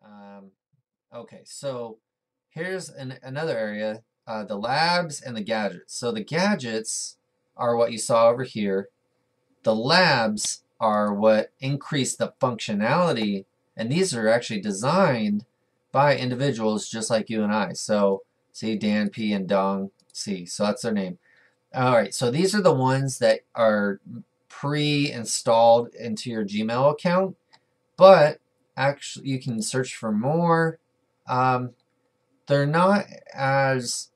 Um, okay, so here's another area, the labs and the gadgets. So the gadgets are what you saw over here. The labs are what increase the functionality, and these are actually designed by individuals just like you and I. So see Dan P and Dong C. So that's their name. All right, so these are the ones that are pre-installed into your Gmail account, but actually you can search for more. Um, they're not as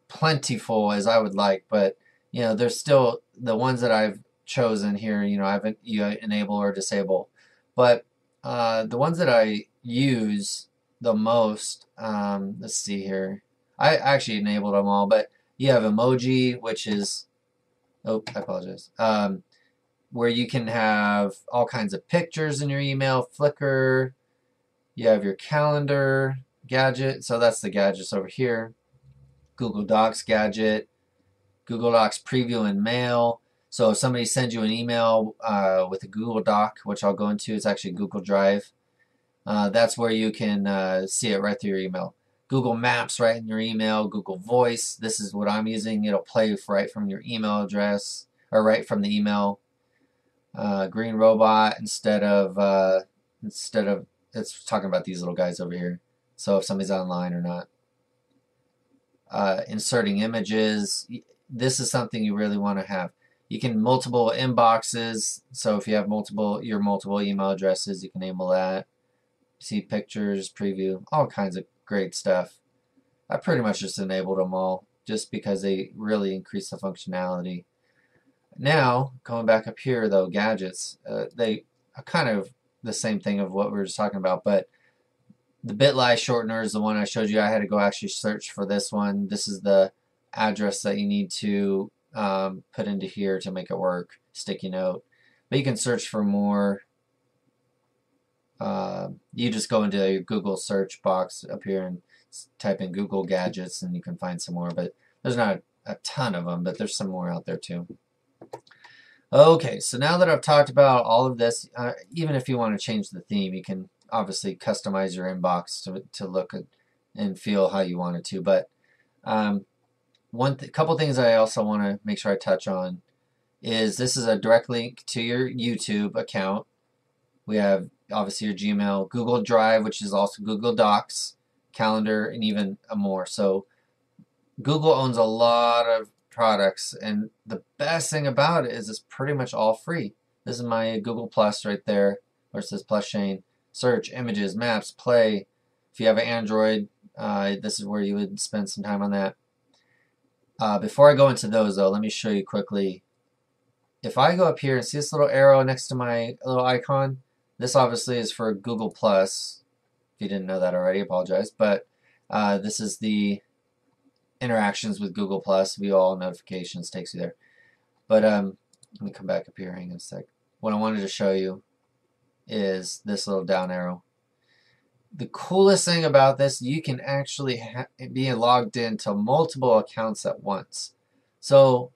plentiful as I would like, but they're still the ones that I've chosen here. I haven't you enable or disable, but the ones that I use the most. Let's see here. I actually enabled them all, but you have emoji, which is oh, I apologize. Where you can have all kinds of pictures in your email, Flickr. You have your calendar gadget, so that's the gadgets over here. Google Docs gadget, Google Docs preview and mail. So if somebody sends you an email with a Google Doc, which I'll go into, it's actually Google Drive. That's where you can see it right through your email. Google Maps right in your email, Google Voice. This is what I'm using. It'll play right from your email address or right from the email. Green Robot instead of it's talking about these little guys over here. So if somebody's online or not. Inserting images. This is something you really want to have. You can multiple inboxes. So if you have your multiple email addresses, you can enable that. See pictures, preview, all kinds of great stuff. I pretty much just enabled them all just because they really increase the functionality. Now, going back up here though, gadgets, they are kind of the same thing of what we were just talking about, but the Bitly shortener is the one I showed you. I had to go actually search for this one. This is the address that you need to put into here to make it work, sticky note. But you can search for more. You just go into your Google search box up here and type in Google gadgets and you can find some more, but there's not a ton of them, but there's some more out there too. Okay, so now that I've talked about all of this, even if you want to change the theme, you can obviously customize your inbox to look at and feel how you want it to. But couple things I also want to make sure I touch on is this is a direct link to your YouTube account. We have obviously your Gmail, Google Drive, which is also Google Docs, Calendar, and even more. So Google owns a lot of products, and the best thing about it is it's pretty much all free. This is my Google Plus right there, where it says Plus Shane. Search, images, maps, play. If you have an Android, this is where you would spend some time on that. Before I go into those, though, let me show you quickly. If I go up here and see this little arrow next to my little icon, this obviously is for Google Plus. If you didn't know that already, I apologize. But this is the interactions with Google Plus. View all notifications, takes you there. But let me come back up here. Hang on a sec. What I wanted to show you is this little down arrow. The coolest thing about this, you can actually be logged into multiple accounts at once. So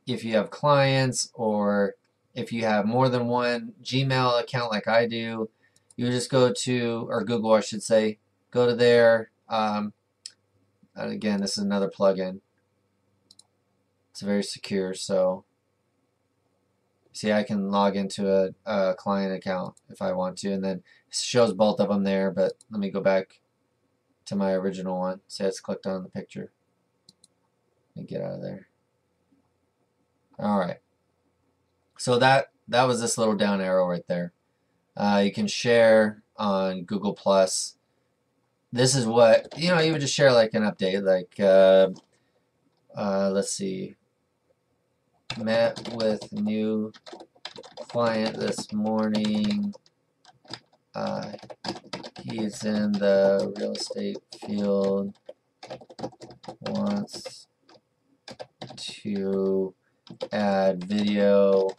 if you have clients or if you have more than one Gmail account like I do, you just go to, or Google I should say, go to there. Again, this is another plugin. It's very secure, so see I can log into a client account if I want to, and then it shows both of them there, but let me go back to my original one. See, it's clicked on the picture. Let me get out of there. Alright. So that was this little down arrow right there. You can share on Google Plus. This is what, you would just share like an update, like, let's see, met with new client this morning. He's in the real estate field, wants to add video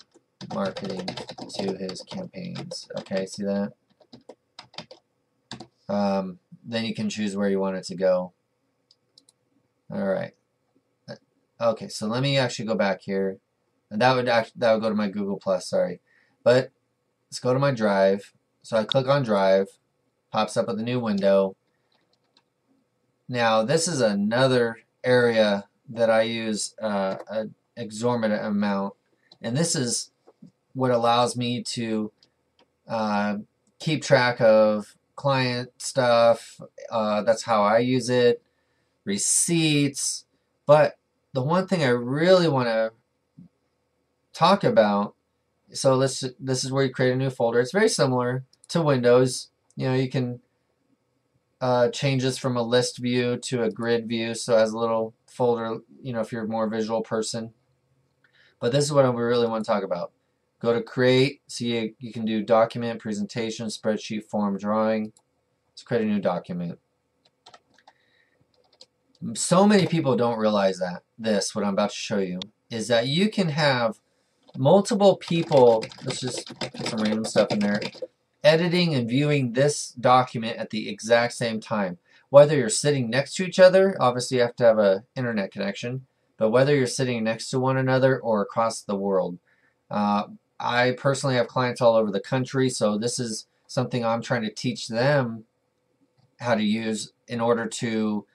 marketing to his campaigns. Okay, see that? Then you can choose where you want it to go. Alright. Okay, so let me actually go back here. And that would go to my Google Plus, sorry. But let's go to my Drive. So I click on Drive. Pops up with a new window. Now, this is another area that I use an exorbitant amount, and this is what allows me to keep track of client stuff. That's how I use it. Receipts. But the one thing I really want to talk about, so this is where you create a new folder. It's very similar to Windows. You know, you can change this from a list view to a grid view, so as a little folder, you know, if you're a more visual person. But this is what we really want to talk about. Go to create, see you can do document, presentation, spreadsheet, form, drawing. Let's create a new document. So many people don't realize that what I'm about to show you, is that you can have multiple people, let's just put some random stuff in there, editing and viewing this document at the exact same time. Whether you're sitting next to each other, obviously you have to have an internet connection, but whether you're sitting next to one another or across the world. I personally have clients all over the country, so this is something I'm trying to teach them how to use in order to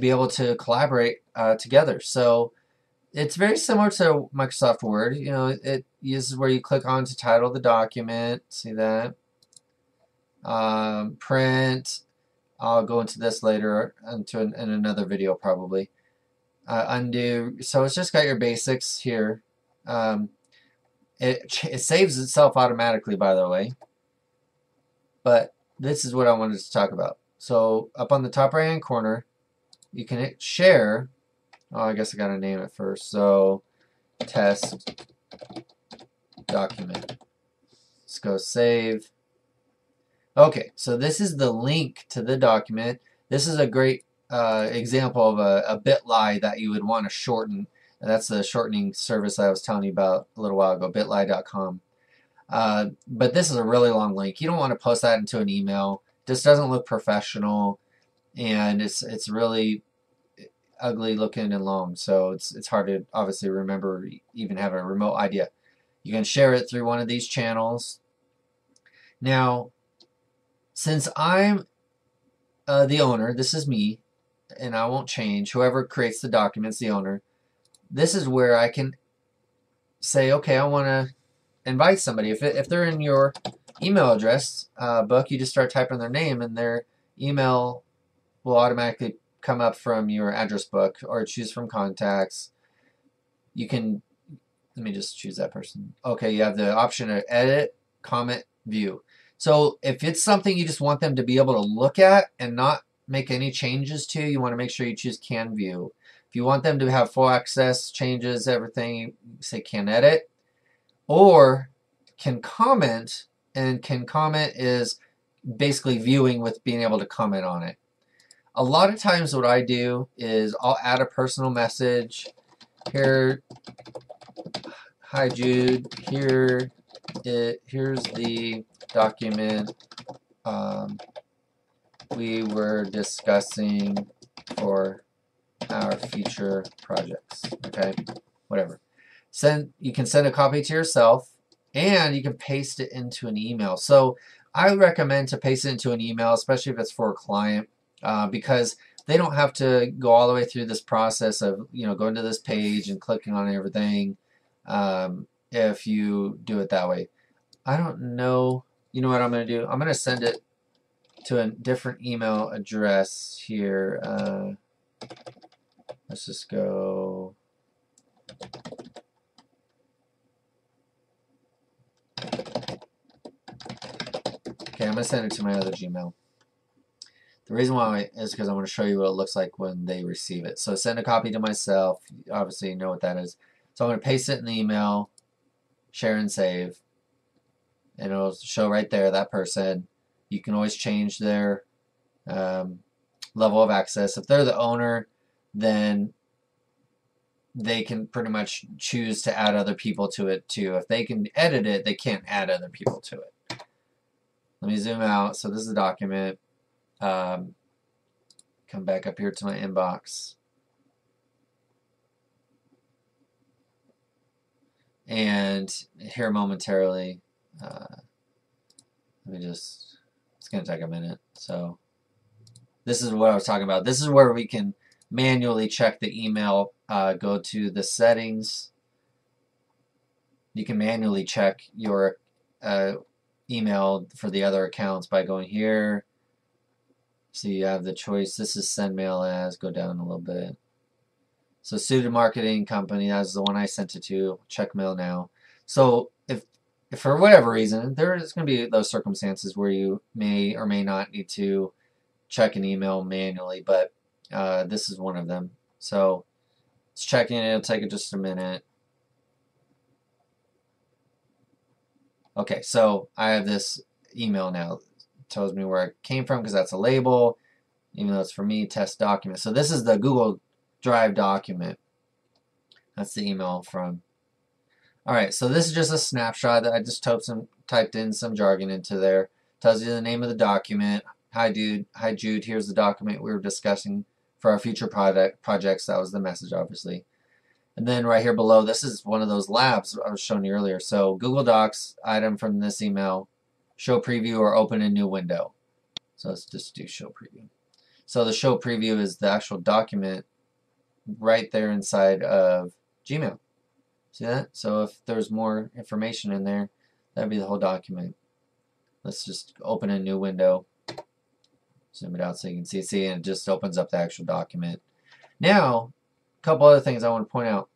be able to collaborate together. So it's very similar to Microsoft Word. You know, it uses where you click on to title the document. See that? Print. I'll go into this later in another video probably. Undo. So it's just got your basics here. It saves itself automatically, by the way. But this is what I wanted to talk about. So up on the top right hand corner, you can hit share. Oh, I guess I gotta name it first. So test document. Let's go save. Okay, so this is the link to the document. This is a great example of a bit.ly that you would want to shorten. And that's the shortening service I was telling you about a little while ago, bitly.com. But this is a really long link. You don't want to post that into an email. This doesn't look professional, and it's really ugly looking and long, so it's hard to obviously remember, even have a remote idea. You can share it through one of these channels. Now, since I'm the owner, this is me, and I won't change. Whoever creates the document's the owner. This is where I can say, okay, I want to invite somebody. If they're in your email address book, you just start typing their name, and their email will automatically come up from your address book, or choose from contacts. You can, let me just choose that person. Okay, you have the option to edit, comment, view. So if it's something you just want them to be able to look at and not make any changes to, you want to make sure you choose can view. If you want them to have full access, changes, everything, say can edit, or can comment, and can comment is basically viewing with being able to comment on it. A lot of times what I do is I'll add a personal message here. Hi Jude, here's the document we were discussing for our future projects. Okay, whatever. You can send a copy to yourself, and you can paste it into an email. So I recommend to paste it into an email, especially if it's for a client, because they don't have to go all the way through this process of, you know, going to this page and clicking on everything if you do it that way. I don't know. You know what I'm going to do? I'm going to send it to a different email address here. Let's just go. Okay, I'm going to send it to my other Gmail. The reason why is because I want to show you what it looks like when they receive it. So send a copy to myself. Obviously, you know what that is. So I'm going to paste it in the email, share and save, and it'll show right there that person. You can always change their level of access. If they're the owner, then they can pretty much choose to add other people to it too. If they can edit it, they can't add other people to it. Let me zoom out. So this is the document. Come back up here to my inbox. And here momentarily, let me just It's going to take a minute. So this is what I was talking about. This is where we can manually check the email. Go to the settings. You can manually check your email for the other accounts by going here. So you have the choice. This is send mail as. Go down a little bit. So Suited Marketing Company, that's the one I sent it to. Check mail now. So if for whatever reason, there is going to be those circumstances where you may or may not need to check an email manually, but this is one of them. So it's checking it. It'll take it just a minute. Okay, so I have this email now. It tells me where it came from because that's a label, even though it's for me, test document. So this is the Google Drive document. That's the email from. All right, so this is just a snapshot that I just typed in some jargon into there. Tells you the name of the document. Hi, dude. Hi, Jude. Here's the document we were discussing for our future projects. That was the message, obviously. And then right here below, this is one of those labs I was showing you earlier. So Google Docs item from this email, show preview or open a new window. So let's just do show preview. So the show preview is the actual document right there inside of Gmail. See that? So if there's more information in there, that'd be the whole document. Let's just open a new window. Zoom it out so you can see. See, and it just opens up the actual document. Now, a couple other things I want to point out.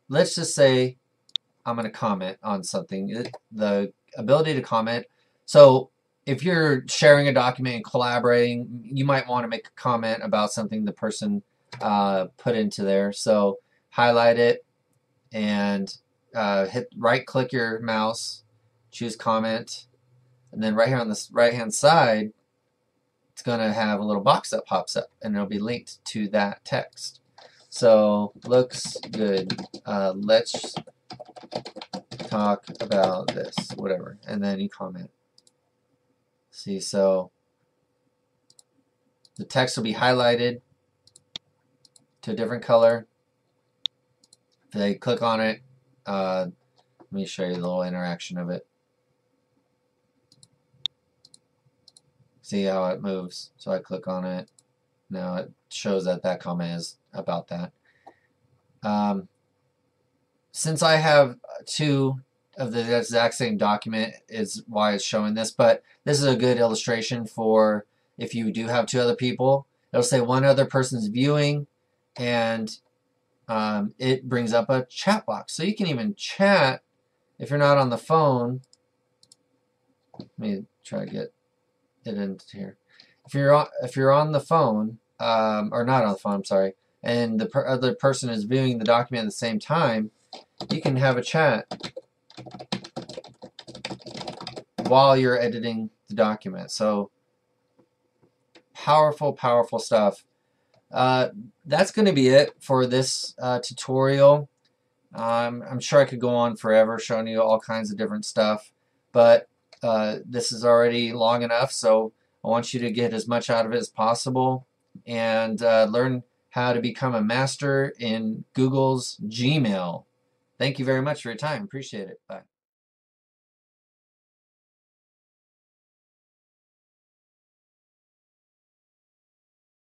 Let's just say I'm going to comment on something. The ability to comment. So if you're sharing a document and collaborating, you might want to make a comment about something the person put into there. So highlight it and hit right-click your mouse, choose comment, and then right here on the right-hand side, it's going to have a little box that pops up, and it'll be linked to that text. So, looks good. Let's talk about this, whatever, and then you comment. See, so the text will be highlighted to a different color. If they click on it, let me show you the little interaction of it. See how it moves. So I click on it. Now it shows that that comment is about that. Since I have two of the exact same document is why it's showing this, but this is a good illustration for if you do have two other people. It'll say one other person's viewing, and it brings up a chat box. So you can even chat if you're not on the phone. Let me try to get it into here. If you're on the phone, or not on the phone, I'm sorry, and the other person is viewing the document at the same time, you can have a chat while you're editing the document. So powerful, powerful stuff. That's going to be it for this tutorial. I'm sure I could go on forever showing you all kinds of different stuff, but this is already long enough, so I want you to get as much out of it as possible and learn how to become a master in Google's Gmail. Thank you very much for your time. Appreciate it. Bye.